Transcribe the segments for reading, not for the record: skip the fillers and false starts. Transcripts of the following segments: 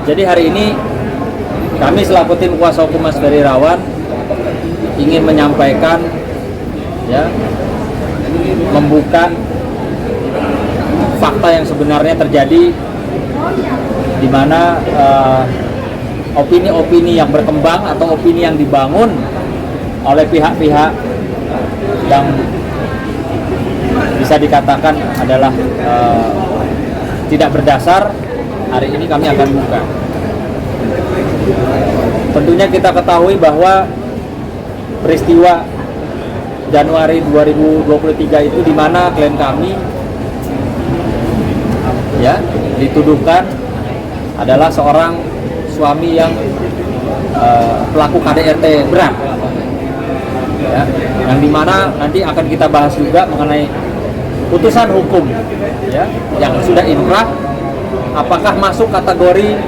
Jadi hari ini kami selaku tim kuasa hukum Mas Ferry Irawan ingin menyampaikan, ya, membuka fakta yang sebenarnya terjadi, di mana opini-opini yang berkembang atau opini yang dibangun oleh pihak-pihak yang bisa dikatakan adalah tidak berdasar. Hari ini kami akan buka. Tentunya kita ketahui bahwa peristiwa Januari 2023 itu di mana klien kami, ya, dituduhkan adalah seorang suami yang pelaku KDRT berat, ya, yang dimana nanti akan kita bahas juga mengenai putusan hukum, ya, yang sudah inkrah, apakah masuk kategori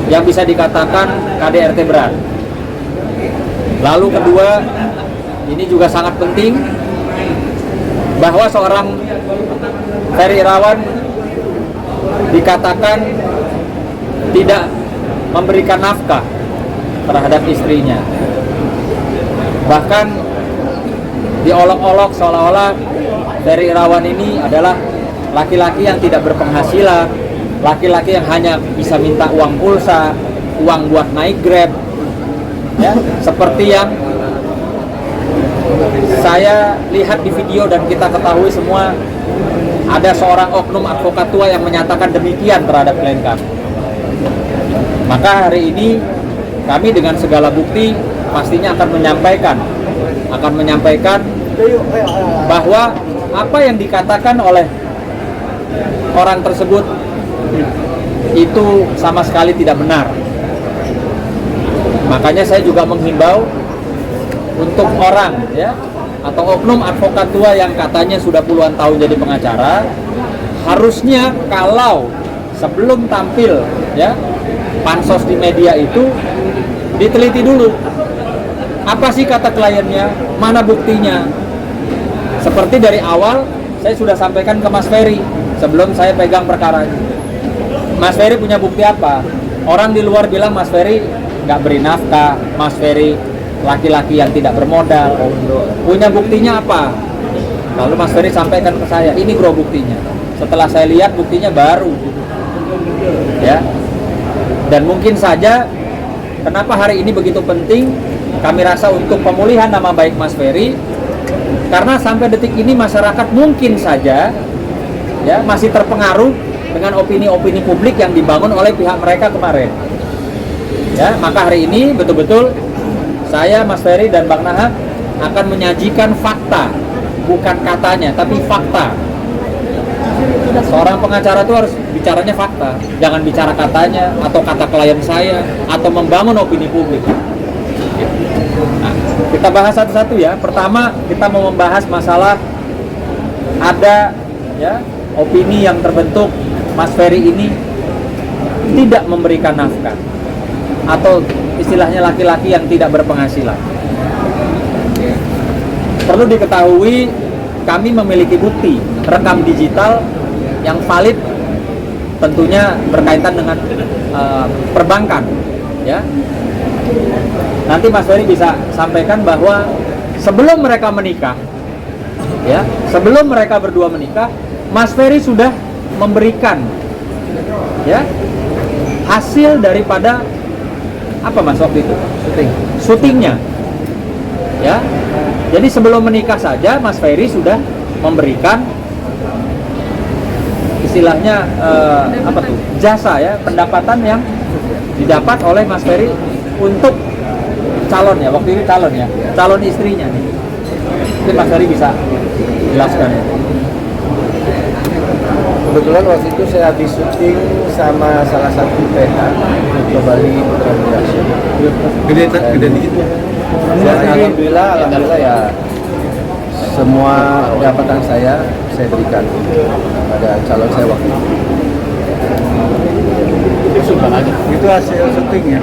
yang bisa dikatakan KDRT berat. Lalu kedua, ini juga sangat penting bahwa seorang Ferry Irawan dikatakan tidak memberikan nafkah terhadap istrinya. Bahkan diolok-olok seolah-olah Ferry Irawan ini adalah laki-laki yang tidak berpenghasilan, laki-laki yang hanya bisa minta uang pulsa, uang buat naik Grab, ya, seperti yang saya lihat di video dan kita ketahui semua, ada seorang oknum advokat tua yang menyatakan demikian terhadap klien kami. Maka hari ini kami dengan segala bukti pastinya akan menyampaikan bahwa apa yang dikatakan oleh orang tersebut itu sama sekali tidak benar. Makanya saya juga menghimbau untuk orang, ya, atau oknum advokat tua yang katanya sudah puluhan tahun jadi pengacara, harusnya kalau sebelum tampil, ya, pansos di media itu diteliti dulu. Apa sih kata kliennya? Mana buktinya? Seperti dari awal saya sudah sampaikan ke Mas Ferry sebelum saya pegang perkara ini. Mas Ferry punya bukti apa? Orang di luar bilang Mas Ferry nggak beri nafkah, Mas Ferry laki-laki yang tidak bermodal. Punya buktinya apa? Lalu Mas Ferry sampaikan ke saya, ini bro buktinya. Setelah saya lihat buktinya baru, ya. Dan mungkin saja kenapa hari ini begitu penting kami rasa untuk pemulihan nama baik Mas Ferry, karena sampai detik ini masyarakat mungkin saja, ya, masih terpengaruh dengan opini-opini publik yang dibangun oleh pihak mereka kemarin. Ya, maka hari ini betul-betul saya, Mas Ferry dan Bang Nahak akan menyajikan fakta, bukan katanya, tapi fakta. Seorang pengacara itu harus bicaranya fakta, jangan bicara katanya atau kata klien saya atau membangun opini publik. Nah, kita bahas satu-satu ya. Pertama, kita mau membahas masalah ada, ya, opini yang terbentuk Mas Ferry ini tidak memberikan nafkah atau istilahnya laki-laki yang tidak berpenghasilan. Perlu diketahui kami memiliki bukti rekam digital yang valid, tentunya berkaitan dengan perbankan, ya. Nanti Mas Ferry bisa sampaikan bahwa sebelum mereka menikah, ya, sebelum mereka berdua menikah, Mas Ferry sudah memberikan, ya, hasil daripada apa Mas waktu itu? Syutingnya, ya. Jadi sebelum menikah saja Mas Ferry sudah memberikan istilahnya apa tuh, jasa, ya, pendapatan yang didapat oleh Mas Ferry untuk calon, ya, waktu itu calon, ya, calon istrinya nih. Mungkin Mas Ferry bisa jelaskan. Kebetulan waktu itu saya habis syuting sama salah satu PH ke Bali Putra Production. Gede dikit. Alhamdulillah ya, semua pendapatan saya berikan pada calon saya waktu itu. Itu hasil syutingnya.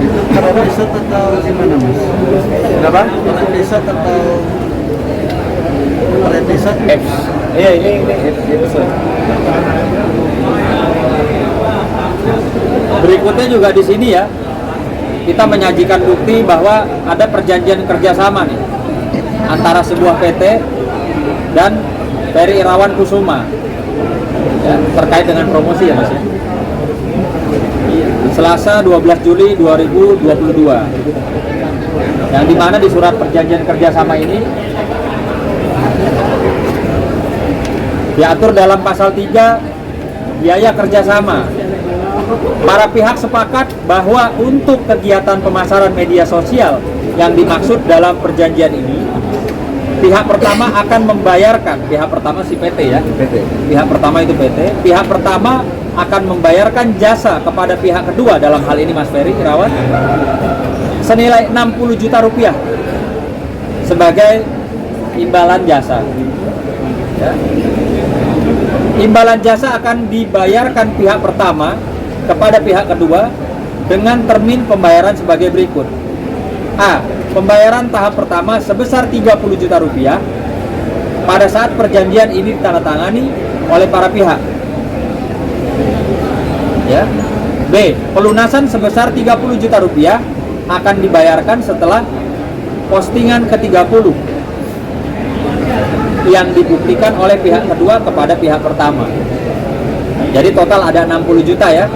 Itu para riset atau gimana Mas? Kenapa? Para riset atau per episode. Iya, ini episode. Berikutnya juga di sini ya, kita menyajikan bukti bahwa ada perjanjian kerjasama nih antara sebuah PT dan Ferry Irawan Kusuma ya, terkait dengan promosi ya Mas ya. Selasa 12 Juli 2022 yang dimana di surat perjanjian kerjasama ini diatur dalam pasal 3 biaya kerjasama. Para pihak sepakat bahwa untuk kegiatan pemasaran media sosial yang dimaksud dalam perjanjian ini, pihak pertama akan membayarkan, pihak pertama si PT ya, pihak pertama itu PT, pihak pertama akan membayarkan jasa kepada pihak kedua, dalam hal ini Mas Ferry Irawan, senilai 60 juta rupiah sebagai imbalan jasa ya. Imbalan jasa akan dibayarkan pihak pertama kepada pihak kedua dengan termin pembayaran sebagai berikut. A. Pembayaran tahap pertama sebesar 30 juta rupiah pada saat perjanjian ini ditandatangani oleh para pihak. Ya. B. Pelunasan sebesar 30 juta rupiah akan dibayarkan setelah postingan ke-30 yang dibuktikan oleh pihak kedua kepada pihak pertama. Jadi total ada 60 juta ya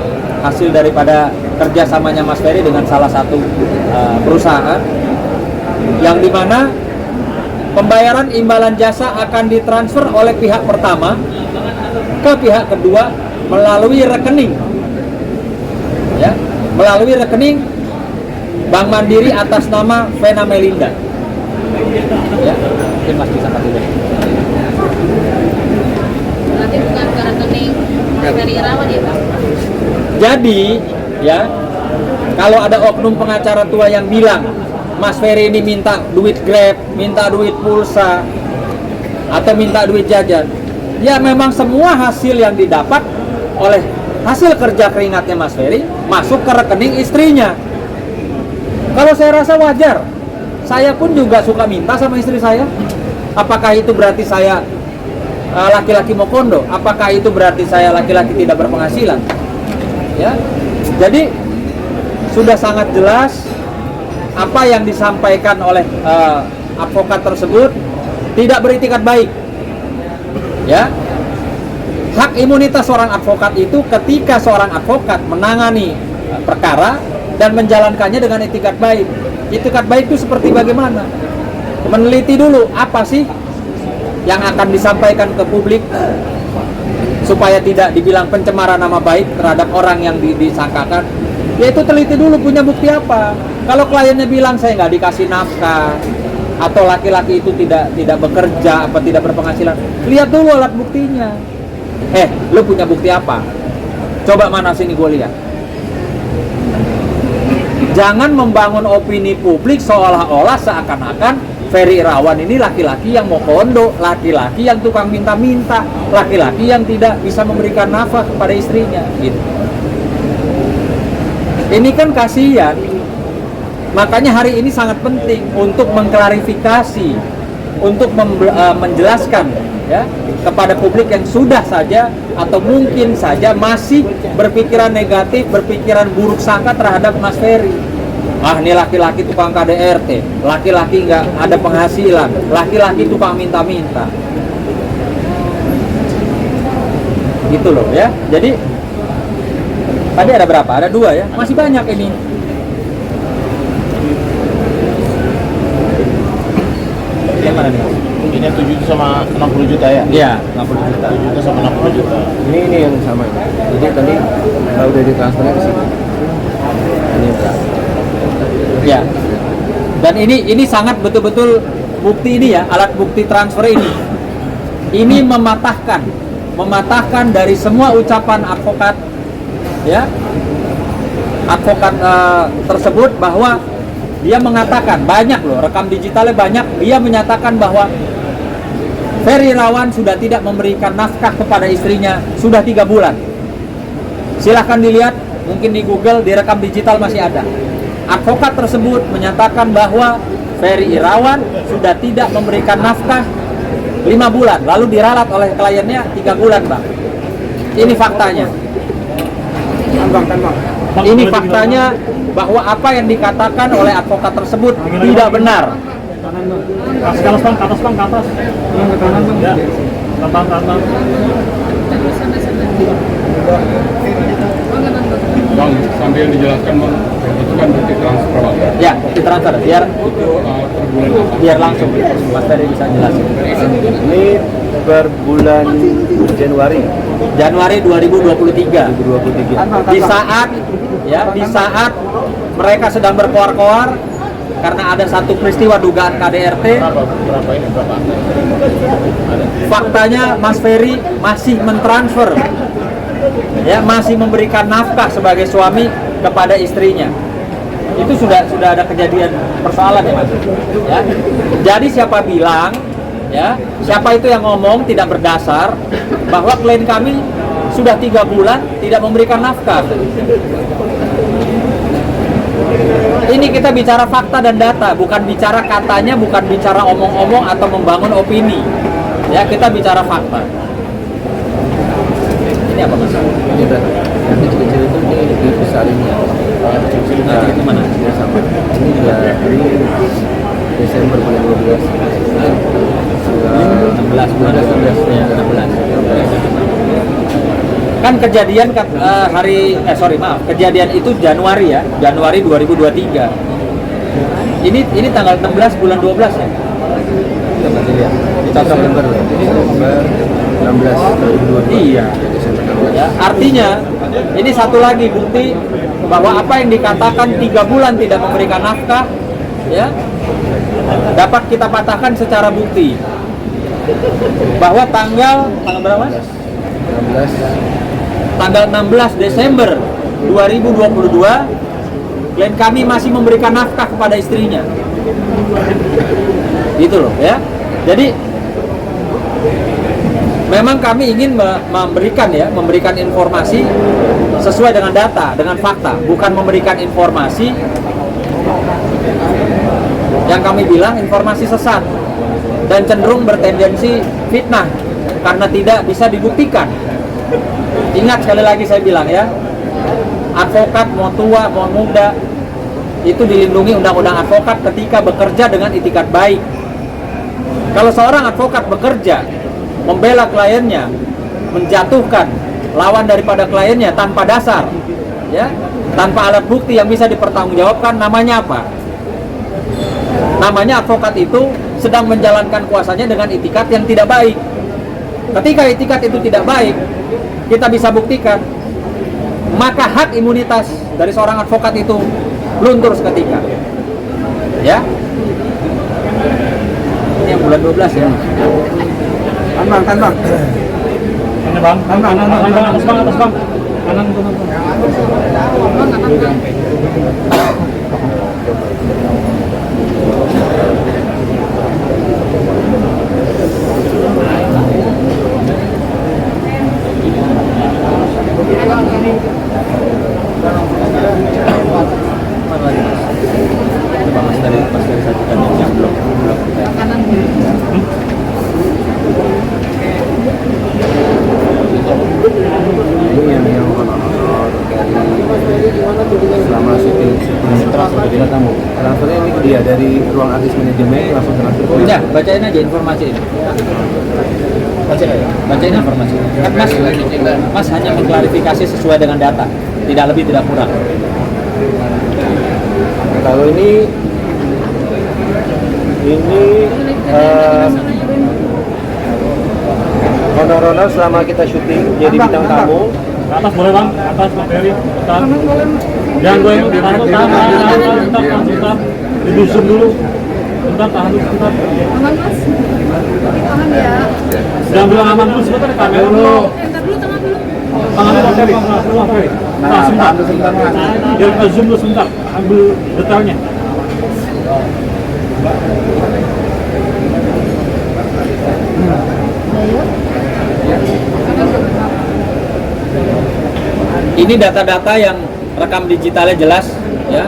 hasil daripada kerjasamanya Mas Ferry dengan salah satu perusahaan, yang dimana pembayaran imbalan jasa akan ditransfer oleh pihak pertama ke pihak kedua melalui rekening ya, melalui rekening Bank Mandiri atas nama Vena Melinda ya. Mungkin Mas bisa kasih lihat. Berarti bukan ke rekening Ferry Irawan ya Pak? Jadi ya, kalau ada oknum pengacara tua yang bilang Mas Ferry ini minta duit Grab, minta duit pulsa, atau minta duit jajan, ya memang semua hasil yang didapat oleh hasil kerja keringatnya Mas Ferry masuk ke rekening istrinya. Kalau saya rasa wajar, saya pun juga suka minta sama istri saya. Apakah itu berarti saya laki-laki mau kondo? Apakah itu berarti saya laki-laki tidak berpenghasilan? Ya, jadi sudah sangat jelas apa yang disampaikan oleh advokat tersebut tidak beritikat baik. Ya, hak imunitas seorang advokat itu ketika seorang advokat menangani perkara dan menjalankannya dengan itikat baik. Itikat baik itu seperti bagaimana? Meneliti dulu apa sih yang akan disampaikan ke publik supaya tidak dibilang pencemaran nama baik terhadap orang yang disangkakan. Yaitu teliti dulu punya bukti apa. Kalau kliennya bilang saya nggak dikasih nafkah atau laki-laki itu tidak bekerja apa tidak berpenghasilan, lihat dulu alat buktinya. Lu punya bukti apa? Coba mana sini gue lihat. Jangan membangun opini publik seolah-olah seakan-akan Ferry Irawan ini laki-laki yang mau kondo, laki-laki yang tukang minta-minta, laki-laki yang tidak bisa memberikan nafkah kepada istrinya gitu. Ini kan kasihan. Makanya hari ini sangat penting untuk mengklarifikasi, untuk menjelaskan ya kepada publik yang sudah saja atau mungkin saja masih berpikiran negatif, berpikiran buruk sangka terhadap Mas Ferry. Ini laki-laki tukang KDRT, laki-laki nggak ada penghasilan, laki-laki tukang minta-minta. Gitu loh ya. Jadi tadi ada berapa? Ada 2 ya. Masih banyak ini. Yang mana nih? Ini 7 sama 60 juta ya? Iya, 60 juta. 7 juta sama 60 juta. Ini yang sama. Jadi tadi udah ditransfernya ke sini. Ini enggak. Ya. Dan ini sangat betul-betul bukti ini ya, alat bukti transfer ini. Ini mematahkan dari semua ucapan advokat ya. Advokat tersebut bahwa dia mengatakan banyak loh, rekam digitalnya banyak, dia menyatakan bahwa Ferry Irawan sudah tidak memberikan nafkah kepada istrinya sudah 3 bulan. Silahkan dilihat, mungkin di Google, di rekam digital masih ada. Advokat tersebut menyatakan bahwa Ferry Irawan sudah tidak memberikan nafkah 5 bulan, lalu diralat oleh kliennya 3 bulan, Bang. Ini faktanya. Ini faktanya bahwa apa yang dikatakan oleh advokat tersebut tidak benar. Ke atas bang, ke atas bang, ke atas. Ke kanan bang. Ya. Kanan. Bang, sambil dijelaskan bang, itu kan bukti transfer bang. Ya, ditransfer biar Per bulan apa? biar langsung Mas Ferry bisa jelasin. Ini per bulan Januari Januari 2023. 2023. Di saat mereka sedang berkoar-koar karena ada satu peristiwa dugaan KDRT. Berapa ini? Berapa? Faktanya Mas Ferry masih mentransfer, ya, masih memberikan nafkah sebagai suami kepada istrinya. Itu sudah ada kejadian persoalan ya, Mas. Ya. Jadi siapa bilang, ya, siapa itu yang ngomong tidak berdasar bahwa klien kami sudah 3 bulan tidak memberikan nafkah. Ini kita bicara fakta dan data, bukan bicara katanya, bukan bicara omong-omong atau membangun opini. Ya, kita bicara fakta. Ini apa, Mas? Ini berarti yang kecil-kecil itu dibesarin ya. Nanti itu mana? Ya sama. Ini dari Desember bulan 12. 16 bulan 12 ya, 16. Kan kejadian kejadian itu Januari ya, Januari 2023. Ini tanggal 16 bulan 12 ya. Coba dilihat. Ini Desember 16 2022. Iya. Desember 16. Ya, artinya ini satu lagi bukti bahwa apa yang dikatakan 3 bulan tidak memberikan nafkah, ya, dapat kita patahkan secara bukti bahwa tanggal berapa? 16. Tanggal 16 Desember 2022 klien kami masih memberikan nafkah kepada istrinya. Gitu loh ya. Jadi memang kami ingin memberikan informasi sesuai dengan data, dengan fakta, bukan memberikan informasi yang kami bilang informasi sesat dan cenderung bertendensi fitnah karena tidak bisa dibuktikan. Ingat sekali lagi saya bilang ya, advokat mau tua mau muda itu dilindungi undang-undang advokat ketika bekerja dengan itikat baik. Kalau seorang advokat bekerja membela kliennya, menjatuhkan lawan daripada kliennya tanpa dasar, ya, tanpa alat bukti yang bisa dipertanggungjawabkan, namanya apa? Namanya advokat itu sedang menjalankan kuasanya dengan itikat yang tidak baik. Ketika itikat itu tidak baik, kita bisa buktikan, maka hak imunitas dari seorang advokat itu luntur seketika. Ya. Ini yang bulan 12 ya. Kan bang. Ini bang, kanan, atas bang, atas bang. Kanan. Coba Mas dari sajikan yang belum. Ini yang honor dari selama syuting transfer kita tamu. Transfernya ini dia dari ruang artis manajemen langsung transfer. Ya, bacain aja informasi ini. Bacain informasi. Kan Mas hanya mengklarifikasi sesuai dengan data, tidak lebih tidak kurang. Kalau ini honor selama kita syuting jadi bintang tamu. Ke atas boleh bang, ke atas Pak Ferry. Jangan gue yang tahan. Didusun dulu. Bentar, tahan dulu sebentar. Aman mas, tahan ya. Jangan bilang aman dulu sebentar, kamera dulu. Entar dulu, tangan dulu. Tangannya Pak Ferry, Pak Ferry. Nah, sebentar. Biar kita zoom dulu sebentar, ambil detailnya. Ini data-data yang rekam digitalnya jelas, ya.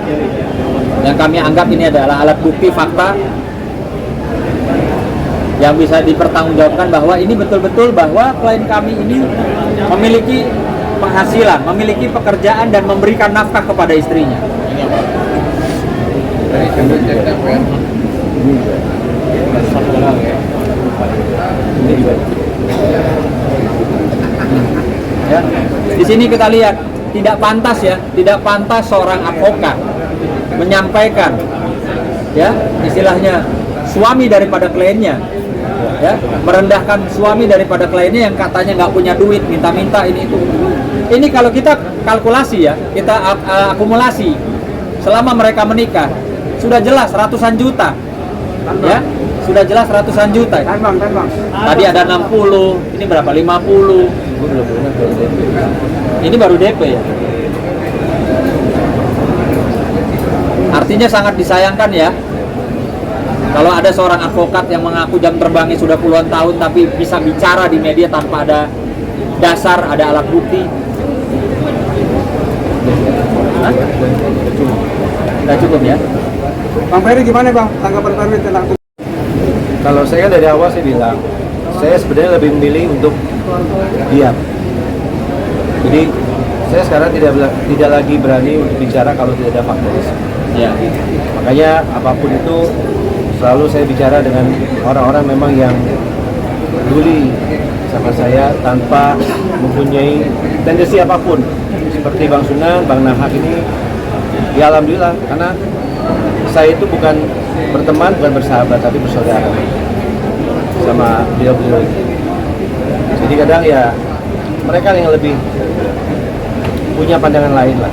Yang kami anggap ini adalah alat bukti fakta yang bisa dipertanggungjawabkan bahwa ini betul-betul bahwa klien kami ini memiliki penghasilan, memiliki pekerjaan dan memberikan nafkah kepada istrinya. Ya. Di sini kita lihat tidak pantas ya, tidak pantas seorang advokat menyampaikan ya istilahnya suami daripada kliennya, ya merendahkan suami daripada kliennya yang katanya nggak punya duit, minta-minta ini itu. Ini kalau kita kalkulasi ya, kita akumulasi selama mereka menikah sudah jelas ratusan juta, ya sudah jelas ratusan juta. Tadi ada 60, ini berapa? 50. Ini baru DP ya. Artinya sangat disayangkan ya kalau ada seorang advokat yang mengaku jam terbangnya sudah puluhan tahun tapi bisa bicara di media tanpa ada dasar, ada alat bukti. Hah? Nggak cukup ya? Bang Ferry gimana Bang tanggapan Ferry tentang itu? Kalau saya kan dari awal saya bilang, saya sebenarnya lebih memilih untuk diam. Jadi saya sekarang tidak lagi berani untuk bicara kalau tidak ada fakta. Ya. Makanya apapun itu selalu saya bicara dengan orang-orang memang yang peduli sama saya tanpa mempunyai tendensi apapun. Seperti Bang Sunan, Bang Nahak ini, ya alhamdulillah karena saya itu bukan berteman, bukan bersahabat, tapi bersaudara sama beliau-beliau. Jadi kadang ya mereka yang lebih punya pandangan lain lah.